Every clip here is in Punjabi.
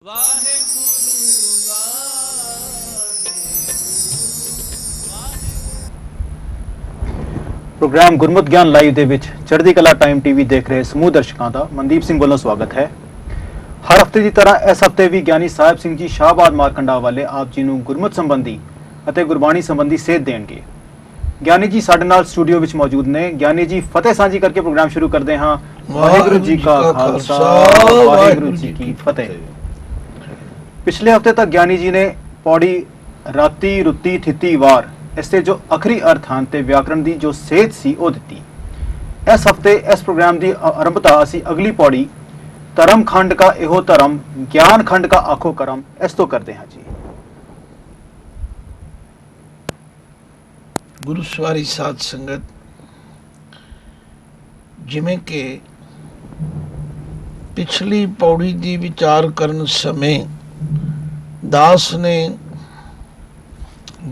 प्रोग्राम गुरमुत ज्ञान लाइव ਦੇ ਵਿੱਚ ਚੜ੍ਹਦੀ ਕਲਾ ਟਾਈਮ ਟੀਵੀ ਦੇਖ ਰਹੇ ਸਮੂਹ ਦਰਸ਼ਕਾਂ ਦਾ ਮਨਦੀਪ ਸਿੰਘ ਵੱਲੋਂ ਸਵਾਗਤ ਹੈ। ਹਰ ਹਫਤੇ ਦੀ ਤਰ੍ਹਾਂ ਇਸ ਹਫਤੇ ਵੀ ਗਿਆਨੀ ਸਾਹਿਬ ਸਿੰਘ ਜੀ ਸ਼ਾਹਬਾਦ ਮਾਰਕੰਡਾ ਵਾਲੇ ਆਪ ਜੀ ਨੂੰ ਗੁਰਮਤ ਸੰਬੰਧੀ ਅਤੇ ਗੁਰਬਾਣੀ ਸੰਬੰਧੀ ਸੇਧ ਦੇਣਗੇ। ਗਿਆਨੀ ਜੀ ਸਾਡੇ ਨਾਲ ਸਟੂਡੀਓ ਵਿੱਚ ਮੌਜੂਦ ਨੇ। ਗਿਆਨੀ ਜੀ ਫਤਿਹ ਸਾਂਝੀ ਕਰਕੇ ਪ੍ਰੋਗਰਾਮ ਸ਼ੁਰੂ ਕਰਦੇ ਹਾਂ। ਵਾਹਿਗੁਰੂ ਜੀ ਕਾ ਖਾਲਸਾ ਵਾਹਿਗੁਰੂ ਜੀ ਕੀ ਫਤਿਹ। ਪਿਛਲੇ ਹਫਤੇ ਤੱਕ ਗਿਆਨੀ ਜੀ ਨੇ ਪੌੜੀ ਰਾਤੀ ਰੁੱਤੀ ਥਿੱਤੀ ਵਾਰ इसके जो आखिरी अर्थ हैं ते व्याकरण की जो सेध सी वो दी। इस हफ्ते इस प्रोग्राम की आरंभता असी अगली पौड़ी धर्म खंड का इहो धर्म ज्ञान खंड का आखो करम इस तो करते हैं जी। गुरु सवारी साध संगत, जिमें के पिछली पौड़ी की विचार करन समय दास ने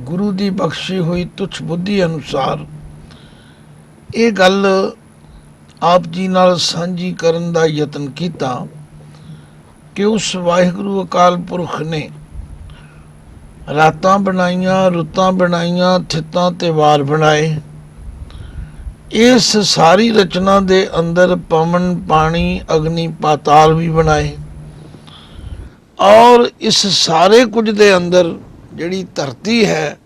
गुरु की बख्शी हुई तुच्छ बुद्धि अनुसार ये गल आप जी नाल सांझी करन दा यतन किया कि उस वाहिगुरु अकाल पुरख ने रातां बनाइयां, रुतां बनाइयां, थितां ते वार बनाए। इस सारी रचना दे अंदर पवन, पानी, अग्नि, पाताल भी बनाए और इस सारे कुछ दे अंदर ਜਿਹੜੀ ਧਰਤੀ ਹੈ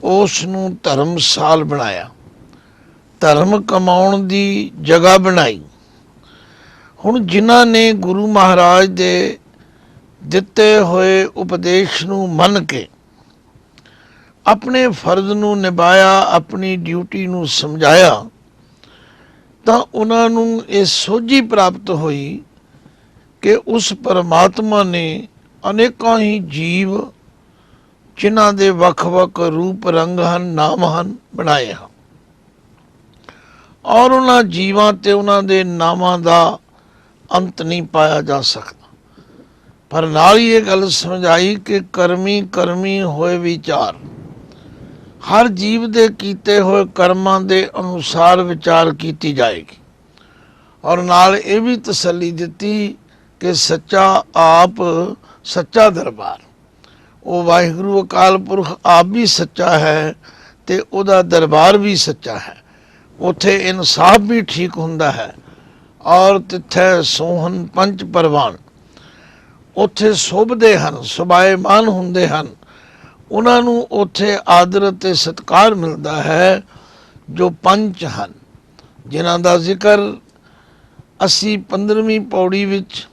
ਉਸ ਨੂੰ ਧਰਮਸਾਲ ਬਣਾਇਆ, ਧਰਮ ਕਮਾਉਣ ਦੀ ਜਗ੍ਹਾ ਬਣਾਈ। ਹੁਣ ਜਿਨ੍ਹਾਂ ਨੇ ਗੁਰੂ ਮਹਾਰਾਜ ਦੇ ਦਿੱਤੇ ਹੋਏ ਉਪਦੇਸ਼ ਨੂੰ ਮੰਨ ਕੇ ਆਪਣੇ ਫਰਜ਼ ਨੂੰ ਨਿਭਾਇਆ, ਆਪਣੀ ਡਿਊਟੀ ਨੂੰ ਸਮਝਾਇਆ, ਤਾਂ ਉਹਨਾਂ ਨੂੰ ਇਹ ਸੋਝੀ ਪ੍ਰਾਪਤ ਹੋਈ ਕਿ ਉਸ ਪਰਮਾਤਮਾ ਨੇ ਅਨੇਕਾਂ ਹੀ ਜੀਵ ਜਿਨ੍ਹਾਂ ਦੇ ਵੱਖ-ਵੱਖ ਰੂਪ ਰੰਗ ਹਨ, ਨਾਮ ਹਨ, ਬਣਾਏ ਹਨ ਔਰ ਉਹਨਾਂ ਜੀਵਾਂ ਤੇ ਉਹਨਾਂ ਦੇ ਨਾਮਾਂ ਦਾ ਅੰਤ ਨਹੀਂ ਪਾਇਆ ਜਾ ਸਕਦਾ। ਪਰ ਨਾਲ ਹੀ ਇਹ ਗੱਲ ਸਮਝਾਈ ਕਿ ਕਰਮੀ ਕਰਮੀ ਹੋਏ ਵਿਚਾਰ, ਹਰ ਜੀਵ ਦੇ ਕੀਤੇ ਹੋਏ ਕਰਮਾਂ ਦੇ ਅਨੁਸਾਰ ਵਿਚਾਰ ਕੀਤੀ ਜਾਏਗੀ। ਔਰ ਨਾਲ ਇਹ ਵੀ ਤਸੱਲੀ ਦਿੱਤੀ ਕਿ ਸੱਚਾ ਆਪ ਸੱਚਾ ਦਰਬਾਰ, ਉਹ ਵਾਹਿਗੁਰੂ ਅਕਾਲ ਪੁਰਖ ਆਪ ਵੀ ਸੱਚਾ ਹੈ ਤੇ ਉਹਦਾ ਦਰਬਾਰ ਵੀ ਸੱਚਾ ਹੈ। ਉੱਥੇ ਇਨਸਾਫ ਵੀ ਠੀਕ ਹੁੰਦਾ ਹੈ ਔਰ ਤਿੱਥੇ ਸੋਹਣ ਪੰਜ ਪਰਵਾਨ ਉੱਥੇ ਸ਼ੋਭਦੇ ਹਨ, ਸੁਭਾਏਮਾਨ ਹੁੰਦੇ ਹਨ। ਉਹਨਾਂ ਨੂੰ ਉੱਥੇ ਆਦਰ ਅਤੇ ਸਤਿਕਾਰ ਮਿਲਦਾ ਹੈ ਜੋ ਪੰਜ ਹਨ, ਜਿਨ੍ਹਾਂ ਦਾ ਜ਼ਿਕਰ ਅਸੀਂ 15ਵੀਂ ਪੌੜੀ ਵਿੱਚ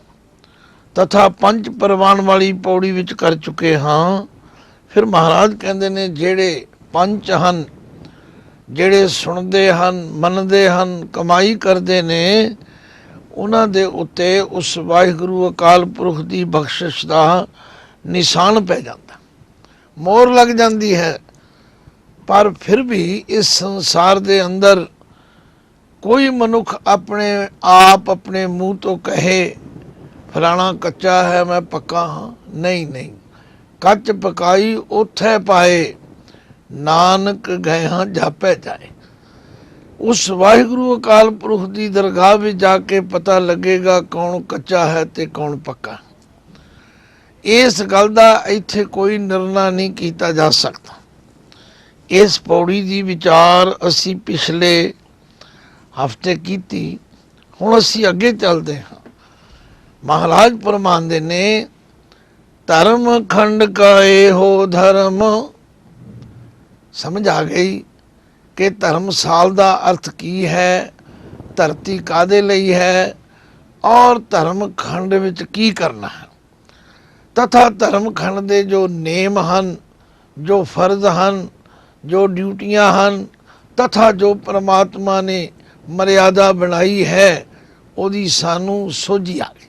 ਤਥਾ ਪੰਜ ਪਰਵਾਨ ਵਾਲੀ ਪੌੜੀ ਵਿੱਚ ਕਰ ਚੁੱਕੇ ਹਾਂ। ਫਿਰ ਮਹਾਰਾਜ ਕਹਿੰਦੇ ਨੇ ਜਿਹੜੇ ਪੰਜ ਹਨ, ਜਿਹੜੇ ਸੁਣਦੇ ਹਨ, ਮੰਨਦੇ ਹਨ, ਕਮਾਈ ਕਰਦੇ ਨੇ, ਉਹਨਾਂ ਦੇ ਉੱਤੇ ਉਸ ਵਾਹਿਗੁਰੂ ਅਕਾਲ ਪੁਰਖ ਦੀ ਬਖਸ਼ਿਸ਼ ਦਾ ਨਿਸ਼ਾਨ ਪੈ ਜਾਂਦਾ, ਮੋਹਰ ਲੱਗ ਜਾਂਦੀ ਹੈ। ਪਰ ਫਿਰ ਵੀ ਇਸ ਸੰਸਾਰ ਦੇ ਅੰਦਰ ਕੋਈ ਮਨੁੱਖ ਆਪਣੇ ਆਪ ਆਪਣੇ ਮੂੰਹ ਤੋਂ ਕਹੇ ਫਲਾਣਾ ਕੱਚਾ ਹੈ ਮੈਂ ਪੱਕਾ ਹਾਂ, ਨਹੀਂ ਨਹੀਂ, ਕੱਚ ਪਕਾਈ ਉੱਥੇ ਪਾਏ, ਨਾਨਕ ਗਏ ਹਾਂ ਜਾਪੇ ਜਾਏ। ਉਸ ਵਾਹਿਗੁਰੂ ਅਕਾਲ ਪੁਰਖ ਦੀ ਦਰਗਾਹ ਵਿੱਚ ਜਾ ਕੇ ਪਤਾ ਲੱਗੇਗਾ ਕੌਣ ਕੱਚਾ ਹੈ ਤੇ ਕੌਣ ਪੱਕਾ। ਇਸ ਗੱਲ ਦਾ ਇੱਥੇ ਕੋਈ ਨਿਰਣਾ ਨਹੀਂ ਕੀਤਾ ਜਾ ਸਕਦਾ। ਇਸ ਪੌੜੀ ਦੀ ਵਿਚਾਰ ਅਸੀਂ ਪਿਛਲੇ ਹਫਤੇ ਕੀਤੀ, ਹੁਣ ਅਸੀਂ ਅੱਗੇ ਚੱਲਦੇ ਹਾਂ। महाराज फरमांदे ने धर्म खंड का हो धर्म। समझ आ गई कि धर्मसाल का अर्थ की है, धरती कादे लई है और धर्म खंड विच की करना है, तथा धर्म खंड के जो नेम हैं, जो फर्ज हैं, जो ड्यूटियां हैं, तथा जो परमात्मा ने मर्यादा बनाई है ਉਹਦੀ ਸਾਨੂੰ ਸੋਝੀ ਆ ਗਈ।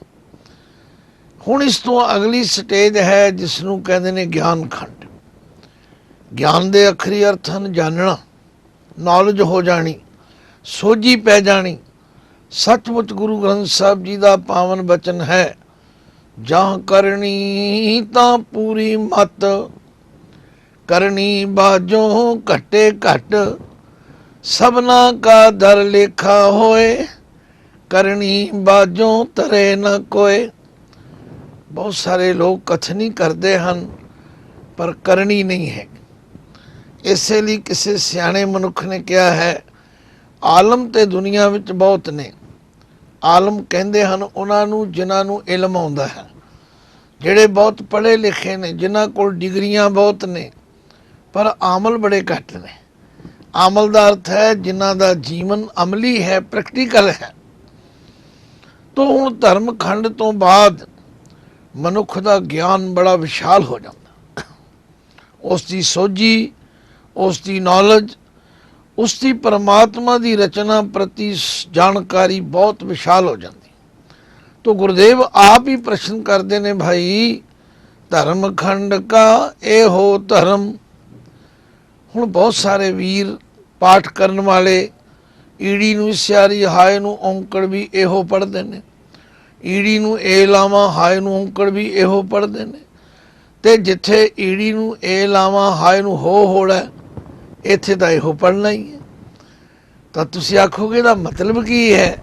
ਹੁਣ ਇਸ ਤੋਂ ਅਗਲੀ ਸਟੇਜ ਹੈ ਜਿਸ ਨੂੰ ਕਹਿੰਦੇ ਨੇ ਗਿਆਨ ਖੰਡ। ਗਿਆਨ ਦੇ ਆਖਰੀ ਅਰਥ ਹਨ ਜਾਣਨਾ, ਨੌਲੇਜ ਹੋ ਜਾਣੀ, ਸੋਝੀ ਪੈ ਜਾਣੀ। ਸੱਚਮੁੱਚ ਗੁਰੂ ਗ੍ਰੰਥ ਸਾਹਿਬ ਜੀ ਦਾ ਪਾਵਨ ਬਚਨ ਹੈ, ਜਾਂ ਕਰਨੀ ਤਾਂ ਪੂਰੀ ਮਤ, ਕਰਨੀ ਬਾਝੋਂ ਘਟੇ ਘਟ, ਸਭਨਾ ਕਾ ਦਰ ਲੇਖਾ ਹੋਏ, करनी बाजों तरे न कोय। ਬਹੁਤ ਸਾਰੇ ਲੋਕ ਕਥਨੀ ਕਰਦੇ ਹਨ ਪਰ ਕਰਨੀ ਨਹੀਂ ਹੈ। ਇਸੇ ਲਈ ਕਿਸੇ ਸਿਆਣੇ ਮਨੁੱਖ ਨੇ ਕਿਹਾ ਹੈ, ਆਲਮ ਤੇ ਦੁਨੀਆ ਵਿੱਚ ਬਹੁਤ ਨੇ। ਆਲਮ ਕਹਿੰਦੇ ਹਨ ਉਹਨਾਂ ਨੂੰ ਜਿਨ੍ਹਾਂ ਨੂੰ ਇਲਮ ਆਉਂਦਾ ਹੈ, ਜਿਹੜੇ ਬਹੁਤ ਪੜ੍ਹੇ ਲਿਖੇ ਨੇ, ਜਿਨ੍ਹਾਂ ਕੋਲ ਡਿਗਰੀਆਂ ਬਹੁਤ ਨੇ, ਪਰ ਆਮਲ ਬੜੇ ਘੱਟ ਨੇ। ਆਮਲ ਦਾ ਅਰਥ ਹੈ ਜਿਨ੍ਹਾਂ ਦਾ ਜੀਵਨ ਅਮਲੀ ਹੈ, ਪ੍ਰੈਕਟੀਕਲ ਹੈ। ਤੋਂ ਹੁਣ ਧਰਮ ਖੰਡ ਤੋਂ ਬਾਅਦ ਮਨੁੱਖ ਦਾ ਗਿਆਨ ਬੜਾ ਵਿਸ਼ਾਲ ਹੋ ਜਾਂਦਾ, ਉਸ ਦੀ ਸੋਝੀ, ਉਸ ਦੀ ਨੌਲੇਜ, ਉਸ ਦੀ ਪਰਮਾਤਮਾ ਦੀ ਰਚਨਾ ਪ੍ਰਤੀ ਜਾਣਕਾਰੀ ਬਹੁਤ ਵਿਸ਼ਾਲ ਹੋ ਜਾਂਦੀ। ਤੋ ਗੁਰਦੇਵ ਆਪ ਹੀ ਪ੍ਰਸ਼ਨ ਕਰਦੇ ਨੇ, ਭਾਈ ਧਰਮ ਖੰਡ ਕਾ ਇਹੋ ਧਰਮ। ਹੁਣ ਬਹੁਤ ਸਾਰੇ ਵੀਰ ਪਾਠ ਕਰਨ ਵਾਲੇ ਈੜੀ ਨੂੰ ਸਿਆਰੀ, ਹਾਏ ਨੂੰ ਔਂਕੜ ਵੀ ਇਹੋ ਪੜ੍ਹਦੇ ਨੇ, ਈੜੀ ਨੂੰ ਏ ਲਾਵਾਂ, ਹਾਏ ਨੂੰ ਔਂਕੜ ਵੀ ਇਹੋ ਪੜ੍ਹਦੇ ਨੇ। ਤੇ ਜਿੱਥੇ ਈੜੀ ਨੂੰ ਏ ਲਾਵਾਂ, ਹਾਏ ਨੂੰ ਹੋ ਹੋੜਾ, ਇੱਥੇ ਤਾਂ ਇਹੋ ਪੜ੍ਹਨਾ ਹੀ ਹੈ। ਤਾਂ ਤੁਸੀਂ ਆਖੋਗੇ ਇਹਦਾ ਮਤਲਬ ਕੀ ਹੈ?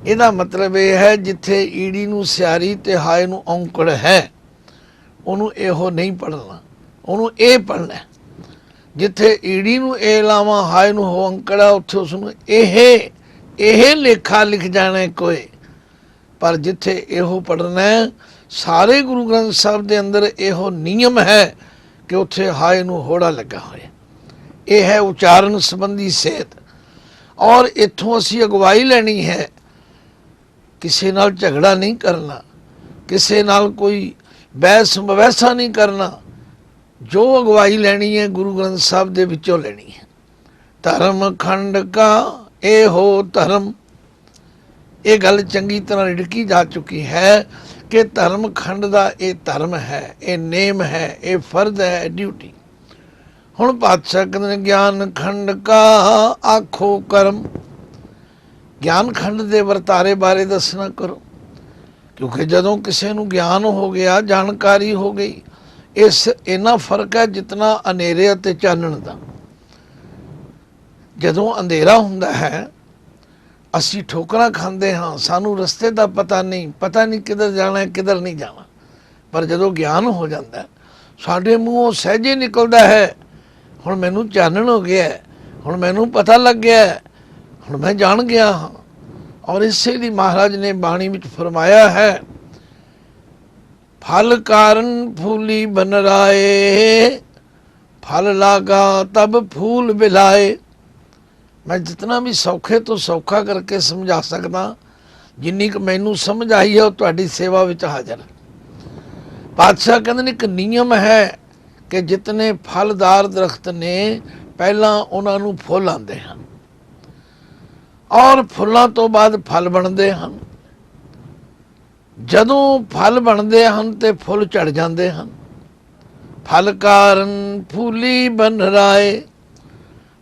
ਇਹਦਾ ਮਤਲਬ ਇਹ ਹੈ, ਜਿੱਥੇ ਈੜੀ ਨੂੰ ਸਿਆਰੀ ਤੇ ਹਾਏ ਨੂੰ ਔਂਕੜ ਹੈ, ਉਹਨੂੰ ਇਹੋ ਨਹੀਂ ਪੜ੍ਹਨਾ, ਉਹਨੂੰ ਇਹ ਪੜ੍ਹਨਾ। ਜਿੱਥੇ ਈੜੀ ਨੂੰ ਏ ਲਾਵਾਂ, ਹਾਏ ਨੂੰ ਹੋ ਔਂਕੜਾ, ਉੱਥੇ ਉਸਨੂੰ ਇਹ ਲੇਖਾ ਲਿਖ ਜਾਣਾ ਕੋਈ। ਪਰ ਜਿੱਥੇ ਇਹੋ ਪੜ੍ਹਨਾ, ਸਾਰੇ ਗੁਰੂ ਗ੍ਰੰਥ ਸਾਹਿਬ ਦੇ ਅੰਦਰ ਇਹੋ ਨਿਯਮ ਹੈ ਕਿ ਉੱਥੇ ਹਾਏ ਨੂੰ ਹੋੜਾ ਲੱਗਾ ਹੋਇਆ। ਇਹ ਹੈ ਉਚਾਰਨ ਸੰਬੰਧੀ ਸੇਧ। ਔਰ ਇੱਥੋਂ ਅਸੀਂ ਅਗਵਾਈ ਲੈਣੀ ਹੈ, ਕਿਸੇ ਨਾਲ ਝਗੜਾ ਨਹੀਂ ਕਰਨਾ, ਕਿਸੇ ਨਾਲ ਕੋਈ ਬਹਿਸ ਮਵੈਸਾ ਨਹੀਂ ਕਰਨਾ। ਜੋ ਅਗਵਾਈ ਲੈਣੀ ਹੈ ਗੁਰੂ ਗ੍ਰੰਥ ਸਾਹਿਬ ਦੇ ਵਿੱਚੋਂ ਲੈਣੀ ਹੈ। ਧਰਮ ਖੰਡ ਕਾ ਇਹੋ ਧਰਮ, ਇਹ ਗੱਲ ਚੰਗੀ ਤਰ੍ਹਾਂ ਰਿੜਕੀ ਜਾ ਚੁੱਕੀ ਹੈ ਕਿ ਧਰਮ ਖੰਡ ਦਾ ਇਹ ਧਰਮ ਹੈ, ਇਹ ਨੇਮ ਹੈ, ਇਹ ਫਰਜ਼ ਹੈ, ਡਿਊਟੀ। ਹੁਣ ਪਾਤਸ਼ਾਹ ਕਹਿੰਦੇ ਨੇ, ਗਿਆਨ ਖੰਡ ਕਾ ਆਖੋ ਕਰਮ। ਗਿਆਨ ਖੰਡ ਦੇ ਵਰਤਾਰੇ ਬਾਰੇ ਦੱਸਣਾ ਕਰੋ, ਕਿਉਂਕਿ ਜਦੋਂ ਕਿਸੇ ਨੂੰ ਗਿਆਨ ਹੋ ਗਿਆ, ਜਾਣਕਾਰੀ ਹੋ ਗਈ, ਇੰਨਾ ਫਰਕ ਹੈ ਜਿਤਨਾ ਹਨੇਰੇ ਅਤੇ ਚਾਨਣ ਦਾ। ਜਦੋਂ ਅੰਧੇਰਾ ਹੁੰਦਾ ਹੈ, ਅਸੀਂ ਠੋਕਰਾਂ ਖਾਂਦੇ ਹਾਂ, ਸਾਨੂੰ ਰਸਤੇ ਦਾ ਪਤਾ ਨਹੀਂ ਕਿੱਧਰ ਜਾਣਾ, ਕਿੱਧਰ ਨਹੀਂ ਜਾਣਾ। ਪਰ ਜਦੋਂ ਗਿਆਨ ਹੋ ਜਾਂਦਾ, ਸਾਡੇ ਮੂੰਹੋਂ ਸਹਿਜੇ ਨਿਕਲਦਾ ਹੈ, ਹੁਣ ਮੈਨੂੰ ਚਾਨਣ ਹੋ ਗਿਆ, ਹੁਣ ਮੈਨੂੰ ਪਤਾ ਲੱਗ ਗਿਆ, ਹੁਣ ਮੈਂ ਜਾਣ ਗਿਆ ਹਾਂ। ਔਰ ਇਸੇ ਲਈ ਮਹਾਰਾਜ ਨੇ ਬਾਣੀ ਵਿੱਚ ਫਰਮਾਇਆ ਹੈ, ਫਲ ਕਾਰਨ ਫੂਲੀ ਬਨ ਰਾਏ, ਫਲ ਲਾਗਾ ਤਬ ਫੂਲ ਬਿਲਾਏ। ਮੈਂ ਜਿਤਨਾ ਵੀ ਸੌਖੇ ਤੋਂ ਸੌਖਾ ਕਰਕੇ ਸਮਝਾ ਸਕਦਾ, ਜਿੰਨੀ ਕੁ ਮੈਨੂੰ ਸਮਝ ਆਈ ਹੈ, ਉਹ ਤੁਹਾਡੀ ਸੇਵਾ ਵਿੱਚ ਹਾਜ਼ਰ ਹੈ। ਪਾਤਸ਼ਾਹ ਕਹਿੰਦੇ ਨੇ, ਇੱਕ ਨਿਯਮ ਹੈ ਕਿ ਜਿਤਨੇ ਫਲਦਾਰ ਦਰਖਤ ਨੇ, ਪਹਿਲਾਂ ਉਹਨਾਂ ਨੂੰ ਫੁੱਲ ਆਉਂਦੇ ਹਨ, ਔਰ ਫੁੱਲਾਂ ਤੋਂ ਬਾਅਦ ਫਲ ਬਣਦੇ ਹਨ। ਜਦੋਂ ਫਲ ਬਣਦੇ ਹਨ ਤੇ ਫੁੱਲ ਝੜ ਜਾਂਦੇ ਹਨ। ਫਲ ਕਾਰਨ ਫੂਲੀ ਬਨ ਰਾਏ,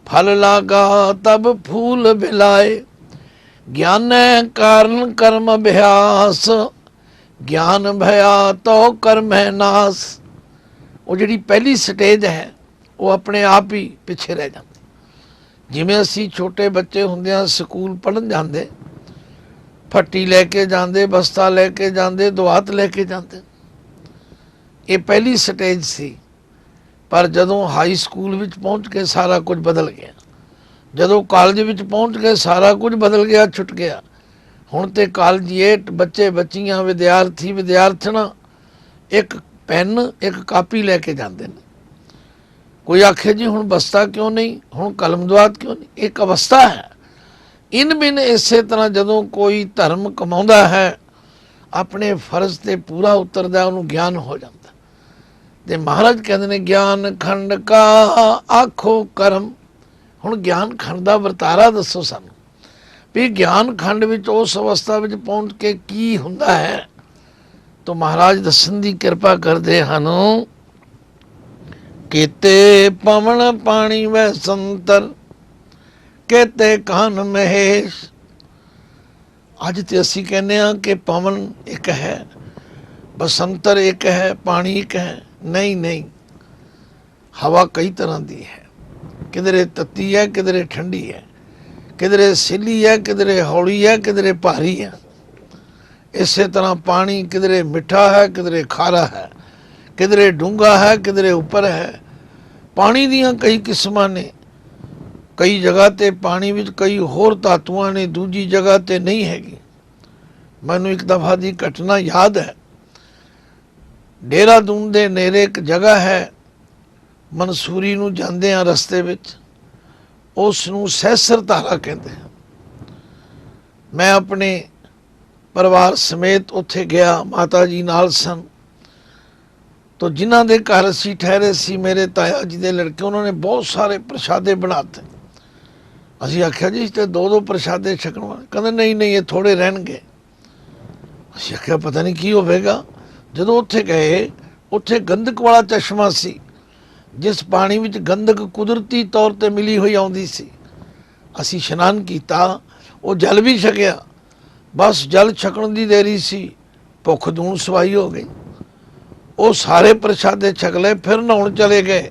ਫਲ ਲਾਗਾ ਤਬ ਫੂਲ ਬਿਲਾਏ। ਗਿਆਨੈ ਕਾਰਨ ਕਰਮ ਅਭਿਆਸ, ਗਿਆਨ ਭਇਆ ਤੋ ਕਰਮੈ ਨਾਸ। ਉਹ ਜਿਹੜੀ ਪਹਿਲੀ ਸਟੇਜ ਹੈ, ਉਹ ਆਪਣੇ ਆਪ ਹੀ ਪਿੱਛੇ ਰਹਿ ਜਾਂਦੀ। ਜਿਵੇਂ ਅਸੀਂ ਛੋਟੇ ਬੱਚੇ ਹੁੰਦਿਆਂ ਸਕੂਲ ਪੜ੍ਹਨ ਜਾਂਦੇ, ਫੱਟੀ ਲੈ ਕੇ ਜਾਂਦੇ, ਬਸਤਾ ਲੈ ਕੇ ਜਾਂਦੇ, ਦੁਆਤ ਲੈ ਕੇ ਜਾਂਦੇ, ਇਹ ਪਹਿਲੀ ਸਟੇਜ ਸੀ। ਪਰ ਜਦੋਂ ਹਾਈ ਸਕੂਲ ਵਿੱਚ ਪਹੁੰਚ ਕੇ ਸਾਰਾ ਕੁਝ ਬਦਲ ਗਿਆ, ਜਦੋਂ ਕਾਲਜ ਵਿੱਚ ਪਹੁੰਚ ਕੇ ਸਾਰਾ ਕੁਝ ਬਦਲ ਗਿਆ, ਛੁੱਟ ਗਿਆ। ਹੁਣ ਤੇ ਕਾਲਜੀਏਟ ਬੱਚੇ ਬੱਚੀਆਂ, ਵਿਦਿਆਰਥੀ ਵਿਦਿਆਰਥਣਾਂ ਇੱਕ ਪੈਨ ਇੱਕ ਕਾਪੀ ਲੈ ਕੇ ਜਾਂਦੇ ਨੇ। ਕੋਈ ਆਖੇ ਜੀ ਹੁਣ ਬਸਤਾ ਕਿਉਂ ਨਹੀਂ, ਹੁਣ ਕਲਮ ਦੁਆਤ ਕਿਉਂ ਨਹੀਂ? ਇੱਕ ਅਵਸਥਾ ਹੈ। ਇਨ ਬਿਨ ਇਸੇ ਤਰ੍ਹਾਂ ਜਦੋਂ ਕੋਈ ਧਰਮ ਕਮਾਉਂਦਾ ਹੈ, ਆਪਣੇ ਫਰਜ਼ ਤੇ ਪੂਰਾ ਉਤਰਦਾ, ਉਹਨੂੰ ਗਿਆਨ ਹੋ ਜਾਂਦਾ। ਤੇ ਮਹਾਰਾਜ ਕਹਿੰਦੇ ਨੇ, ਗਿਆਨ ਖੰਡ ਕਾ ਆਖੋ ਕਰਮ। ਹੁਣ ਗਿਆਨ ਖੰਡ ਦਾ ਵਰਤਾਰਾ ਦੱਸੋ ਸਾਨੂੰ, ਵੀ ਗਿਆਨ ਖੰਡ ਵਿੱਚ ਉਸ ਅਵਸਥਾ ਵਿੱਚ ਪਹੁੰਚ ਕੇ ਕੀ ਹੁੰਦਾ ਹੈ। ਤਾਂ ਮਹਾਰਾਜ ਦੱਸਣ ਦੀ ਕਿਰਪਾ ਕਰਦੇ ਹਨ, ਕੀਤੇ ਪਵਨ ਪਾਣੀ ਵੈ ਸੰਤਰ, ਕੇਤੇ ਕਾਨ ਮਹੇਸ਼। ਅੱਜ ਤੇ ਅਸੀਂ ਕਹਿੰਦੇ ਹਾਂ ਕਿ ਪਵਨ ਇੱਕ ਹੈ, ਬਸੰਤਰ ਇੱਕ ਹੈ, ਪਾਣੀ ਇੱਕ ਹੈ। ਨਹੀਂ, ਹਵਾ ਕਈ ਤਰ੍ਹਾਂ ਦੀ ਹੈ, ਕਿਧਰੇ ਤੱਤੀ ਹੈ, ਕਿਧਰੇ ਠੰਡੀ ਹੈ, ਕਿਧਰੇ ਸਿੱਲੀ ਹੈ, ਕਿਧਰੇ ਹੌਲੀ ਹੈ, ਕਿਧਰੇ ਭਾਰੀ ਹੈ। ਇਸੇ ਤਰ੍ਹਾਂ ਪਾਣੀ ਕਿਧਰੇ ਮਿੱਠਾ ਹੈ, ਕਿਧਰੇ ਖਾਰਾ ਹੈ, ਕਿਧਰੇ ਡੂੰਘਾ ਹੈ, ਕਿਧਰੇ ਉੱਪਰ ਹੈ। ਪਾਣੀ ਦੀਆਂ ਕਈ ਕਿਸਮਾਂ ਨੇ। ਕਈ ਜਗ੍ਹਾ ਤੇ ਪਾਣੀ ਵਿੱਚ ਕਈ ਹੋਰ ਧਾਤੂਆਂ ਨੇ, ਦੂਜੀ ਜਗ੍ਹਾ ਤੇ ਨਹੀਂ ਹੈਗੀ। ਮੈਨੂੰ ਇੱਕ ਦਫਾ ਦੀ ਘਟਨਾ ਯਾਦ ਹੈ। ਦੇਹਰਾਦੂਨ ਦੇ ਨੇੜੇ ਇੱਕ ਜਗ੍ਹਾ ਹੈ, ਮਨਸੂਰੀ ਨੂੰ ਜਾਂਦੇ ਆ ਰਸਤੇ ਵਿੱਚ, ਉਸ ਨੂੰ ਸੈਸਰ ਧਾਰਾ ਕਹਿੰਦੇ ਆ। ਮੈਂ ਆਪਣੇ ਪਰਿਵਾਰ ਸਮੇਤ ਉੱਥੇ ਗਿਆ, ਮਾਤਾ ਜੀ ਨਾਲ ਸਨ। ਤੋ ਜਿਨ੍ਹਾਂ ਦੇ ਘਰ ਅਸੀਂ ਠਹਿਰੇ ਸੀ, ਮੇਰੇ ਤਾਇਆ ਜੀ ਦੇ ਲੜਕੇ, ਉਹਨਾਂ ਨੇ ਬਹੁਤ ਸਾਰੇ ਪ੍ਰਸ਼ਾਦੇ ਬਣਾਤੇ। ਅਸੀਂ ਆਖਿਆ ਜੀ ਤੇ ਦੋ ਪ੍ਰਸ਼ਾਦੇ ਛਕਣ ਵਾਲੇ। ਕਹਿੰਦੇ ਨਹੀਂ ਨਹੀਂ, ਇਹ ਥੋੜੇ ਰਹਿਣਗੇ। ਅਸੀਂ ਆਖਿਆ ਪਤਾ ਨਹੀਂ ਕੀ ਹੋਵੇਗਾ। ਜਦੋਂ ਉੱਥੇ ਗਏ, ਉੱਥੇ ਗੰਧਕ ਵਾਲਾ ਚਸ਼ਮਾ ਸੀ, ਜਿਸ ਪਾਣੀ ਵਿੱਚ ਗੰਧਕ ਕੁਦਰਤੀ ਤੌਰ ਤੇ ਮਿਲੀ ਹੋਈ ਆਉਂਦੀ ਸੀ। ਅਸੀਂ ਇਸ਼ਨਾਨ ਕੀਤਾ, ਉਹ ਜਲ ਵੀ ਛਕਿਆ। ਬਸ ਜਲ ਛਕਣ ਦੀ ਦੇਰੀ ਸੀ, ਭੁੱਖ ਦੂਣ ਸਵਾਈ ਹੋ ਗਈ। ਉਹ ਸਾਰੇ ਪ੍ਰਸ਼ਾਦੇ ਛਕ ਲਏ, ਫਿਰ ਨਹਾਉਣ ਚਲੇ ਗਏ।